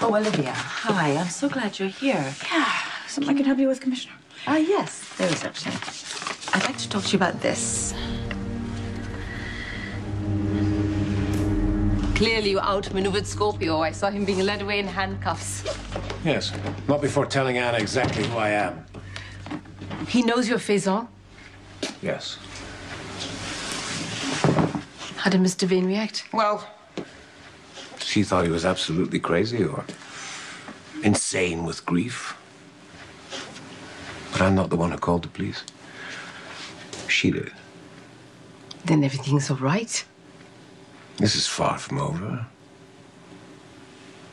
Oh, Olivia, hi. I'm so glad you're here. Yeah, something I can help you with, Commissioner? Yes, there is actually. I'd like to talk to you about this. Clearly you outmaneuvered Scorpio. I saw him being led away in handcuffs. Yes, not before telling Anna exactly who I am. He knows you're Faison. Yes. How did Mr. Vane react? Well, she thought he was absolutely crazy or insane with grief. But I'm not the one who called the police. She did. Then everything's all right. This is far from over.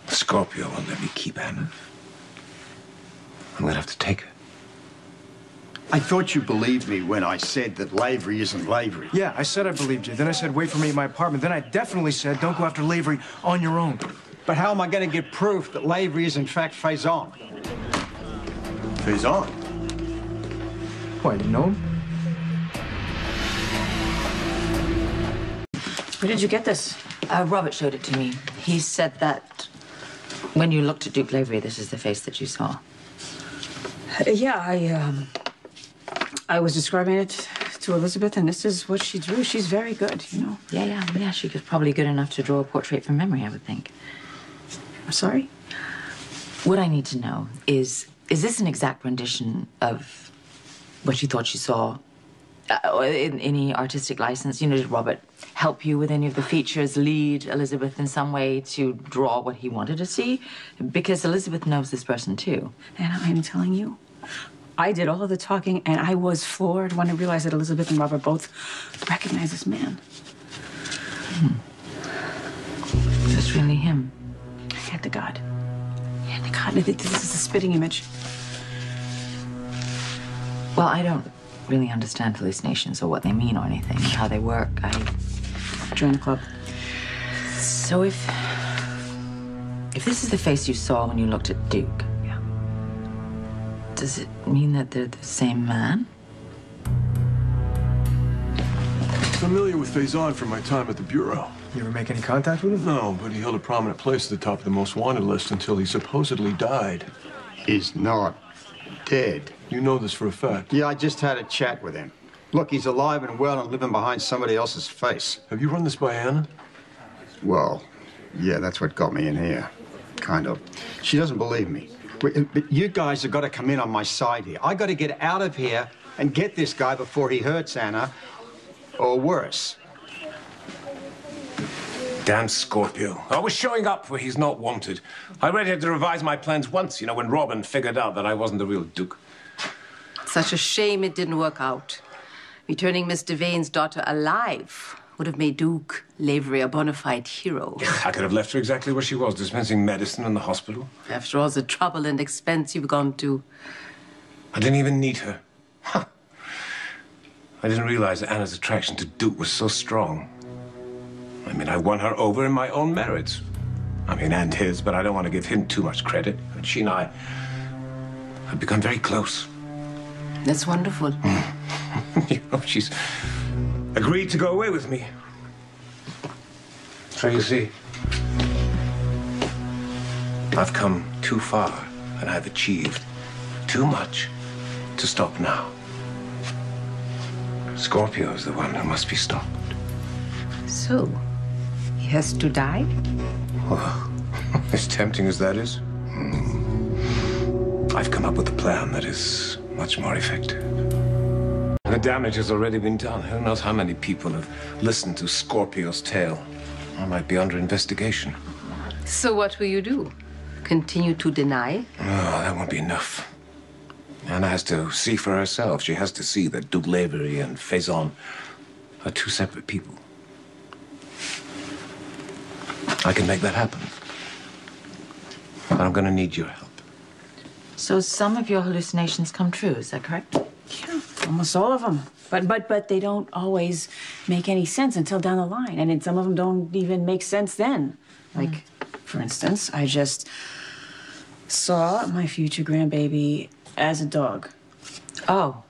Scorpio won't let me keep Anna. I'm gonna have to take her. I thought you believed me when I said that Lavery isn't Lavery. Yeah, I said I believed you. Then I said, wait for me at my apartment. Then I definitely said, don't go after Lavery on your own. But how am I going to get proof that Lavery is in fact Faison? Faison? Why, you know him? Where did you get this? Robert showed it to me. He said that when you looked at Duke Lavery, this is the face that you saw. Yeah, I was describing it to Elizabeth, and this is what she drew. She's very good, you know. Yeah. She was probably good enough to draw a portrait from memory, I would think. I'm sorry? What I need to know is this an exact rendition of what you thought you saw? In any artistic license? You know, did Robert help you with any of the features, lead Elizabeth in some way to draw what he wanted to see? Because Elizabeth knows this person, too. And I'm telling you, I did all of the talking, and I was floored when I realized that Elizabeth and Robert both recognize this man. Is this really him? Hand to God. Hand to God. This is a spitting image. Well, I don't really understand hallucinations or what they mean or anything, how they work. Join the club. So if this is the face you saw when you looked at Duke, Yeah. does it mean that they're the same man? Familiar with Faison from my time at the Bureau. You ever make any contact with him? No, but he held a prominent place at the top of the most wanted list until he supposedly died. He's not dead. You know this for a fact. Yeah, I just had a chat with him. Look, he's alive and well and living behind somebody else's face. Have you run this by Anna? Well, yeah, that's what got me in here. Kind of. She doesn't believe me. But you guys have got to come in on my side here. I got to get out of here and get this guy before he hurts Anna, or worse. Damn Scorpio. Always showing up where he's not wanted. I already had to revise my plans once, you know, when Robin figured out that I wasn't the real Duke. Such a shame it didn't work out. Returning Mr. Vane's daughter alive would have made Duke Lavery a bona fide hero. I could have left her exactly where she was, dispensing medicine in the hospital. After all the trouble and expense you've gone to. I didn't even need her. Huh. I didn't realize that Anna's attraction to Duke was so strong. I mean, I won her over in my own merits. I mean, and his, but I don't want to give him too much credit. And she and I have become very close. That's wonderful. You know, she's agreed to go away with me. So you see, I've come too far and I've achieved too much to stop now. Scorpio is the one who must be stopped. So, he has to die? Well, as tempting as that is, I've come up with a plan that is much more effective. The damage has already been done. Who knows how many people have listened to Scorpio's tale? I might be under investigation. So what will you do? Continue to deny? Oh, that won't be enough. Anna has to see for herself. She has to see that Duke Lavery and Faison are two separate people. I can make that happen. But I'm gonna need your help. So some of your hallucinations come true, is that correct? Yeah, almost all of them. But they don't always make any sense until down the line. And then some of them don't even make sense then. Like, for instance, I just saw my future grandbaby as a dog. Oh,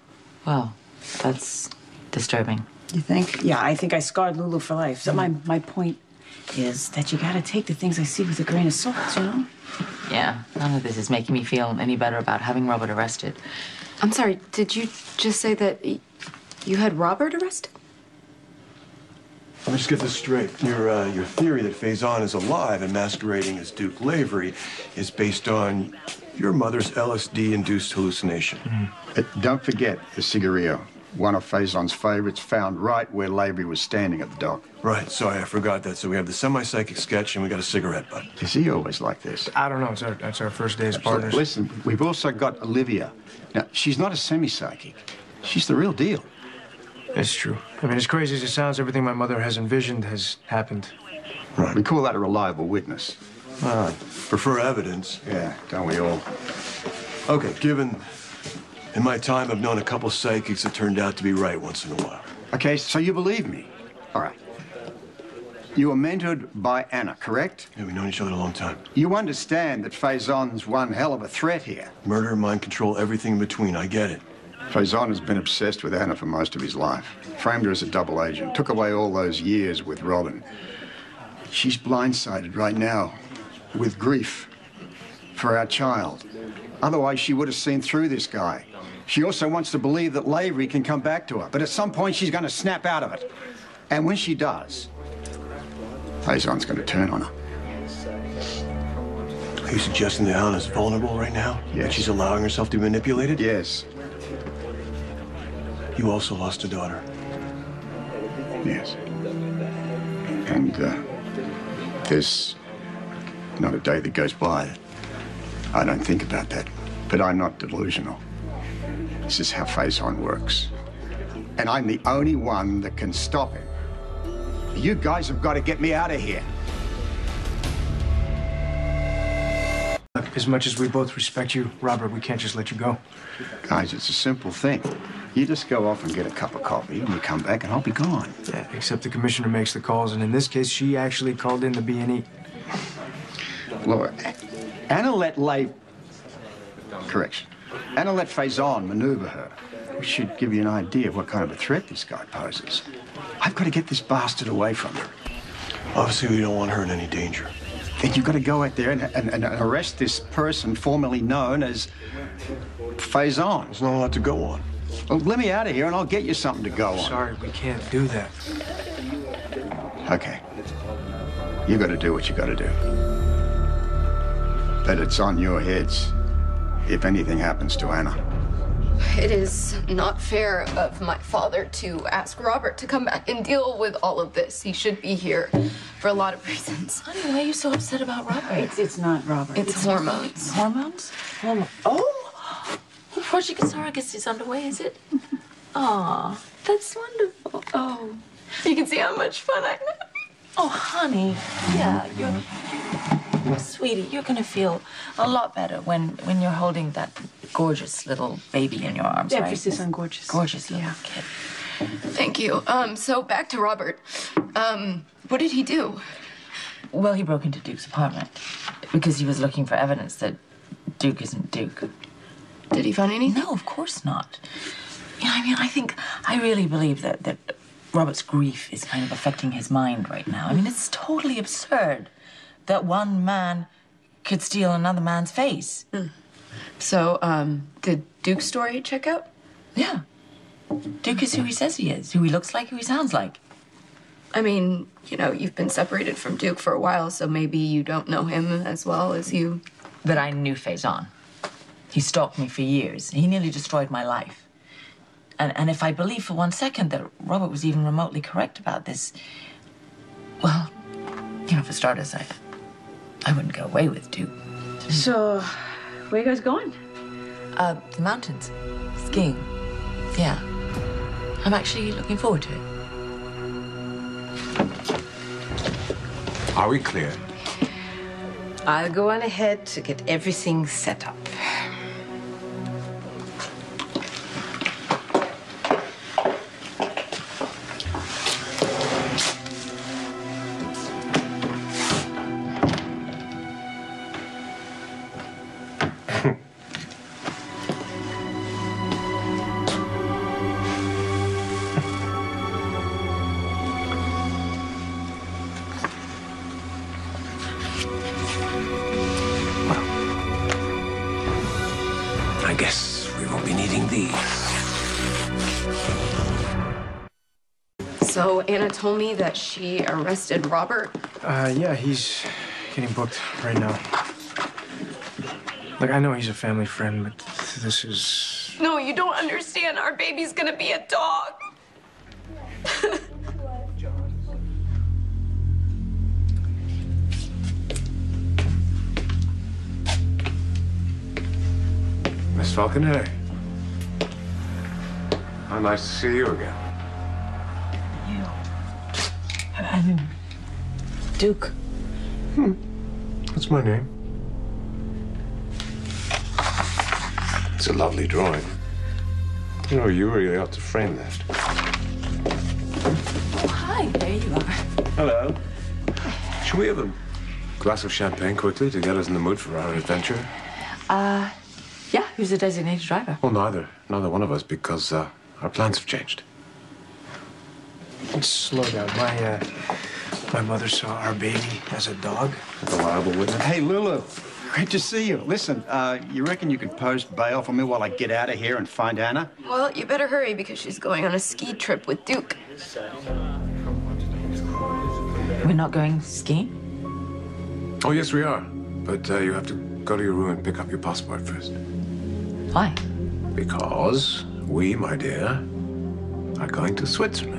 well, that's disturbing. You think? Yeah, I think I scarred Lulu for life. So my point is that you gotta take the things I see with a grain of salt, you know? Yeah, none of this is making me feel any better about having Robert arrested. I'm sorry, did you just say that you had Robert arrested? Let me just get this straight. Your theory that Faison is alive and masquerading as Duke Lavery is based on your mother's LSD-induced hallucination. Don't forget the cigarillo, one of Faison's favorites, found right where Lavery was standing at the dock. Right, sorry, I forgot that. So we have the semi-psychic sketch and we got a cigarette butt. Is he always like this? I don't know. That's our first day as partners. Listen, we've also got Olivia. Now, she's not a semi-psychic. She's the real deal. It's true. I mean, as crazy as it sounds, everything my mother has envisioned has happened. Right. We call that a reliable witness. Prefer evidence. Yeah, don't we all? Okay, given in my time I've known a couple psychics that turned out to be right once in a while. Okay, so you believe me. All right. You were mentored by Anna, correct? Yeah, we've known each other a long time. You understand that Faison's one hell of a threat here. Murder, mind control, everything in between. I get it. Faison has been obsessed with Anna for most of his life. Framed her as a double agent. Took away all those years with Robin. She's blindsided right now with grief for our child. Otherwise, she would have seen through this guy. She also wants to believe that Lavery can come back to her. But at some point, she's going to snap out of it. And when she does, Faison's going to turn on her. Are you suggesting that Anna's vulnerable right now? Yes. That she's allowing herself to be manipulated? Yes. You also lost a daughter. Yes. And there's not a day that goes by that I don't think about that. But I'm not delusional. This is how Faison works. And I'm the only one that can stop him. You guys have got to get me out of here. As much as we both respect you, Robert, we can't just let you go. Guys, it's a simple thing. You just go off and get a cup of coffee, and you come back, and I'll be gone. Yeah, except the commissioner makes the calls, and in this case, she actually called in the B&E. Look, Anna let Correction. Anna let Faison maneuver her. Which should give you an idea of what kind of a threat this guy poses. I've got to get this bastard away from her. Obviously, we don't want her in any danger. Then you've got to go out there and arrest this person formerly known as Faison. There's not a lot to go on. Well, let me out of here and I'll get you something to go on. Sorry, we can't do that. Okay. You got to do what you got to do. But it's on your heads if anything happens to Anna. It is not fair of my father to ask Robert to come back and deal with all of this. He should be here for a lot of reasons. Honey, why are you so upset about Robert? It's not Robert. It's hormones. Hormones? Oh, Project Esophagus is underway, is it? Aw, that's wonderful. Oh, You can see how much fun I'm having. oh, honey. Yeah, you're sweetie. You're gonna feel a lot better when you're holding that gorgeous little baby in your arms, right? Emphasis on gorgeous. Gorgeous little Yeah. kid. Thank you. So back to Robert. What did he do? Well, he broke into Duke's apartment because he was looking for evidence that Duke isn't Duke. Did he find anything? No, of course not. Yeah, I mean, I really believe that Robert's grief is kind of affecting his mind right now. I mean, it's totally absurd that one man could steal another man's face. So, did Duke's story check out? Yeah. Duke is who he says he is, who he looks like, who he sounds like. I mean, you've been separated from Duke for a while, so maybe you don't know him as well as you... But I knew Faison. He stalked me for years. He nearly destroyed my life. And if I believe for 1 second that Robert was even remotely correct about this, well, for starters, I wouldn't go away with Duke. So, where you guys going? The mountains. Skiing. Yeah. I'm actually looking forward to it. Are we clear? I'll go on ahead to get everything set up. please. So Anna told me that she arrested Robert. Yeah, he's getting booked right now. Look, I know he's a family friend, but this is... No, you don't understand. Our baby's gonna be a dog. Miss Falconer. How nice to see you again. Duke. What's my name? It's a lovely drawing. You know, you really ought to frame that. Oh, hi. There you are. Hello. Should we have a glass of champagne quickly to get us in the mood for our adventure? Yeah, who's the designated driver? Well, neither one of us, because our plans have changed. Slow down. My mother saw our baby as a dog. Reliable witness. Hey, Lulu. Great to see you. Listen, you reckon you could post bail for me while I get out of here and find Anna? Well, you better hurry because she's going on a ski trip with Duke. We're not going skiing? Oh, yes, we are. But you have to go to your room and pick up your passport first. Why? Because we, my dear, are going to Switzerland.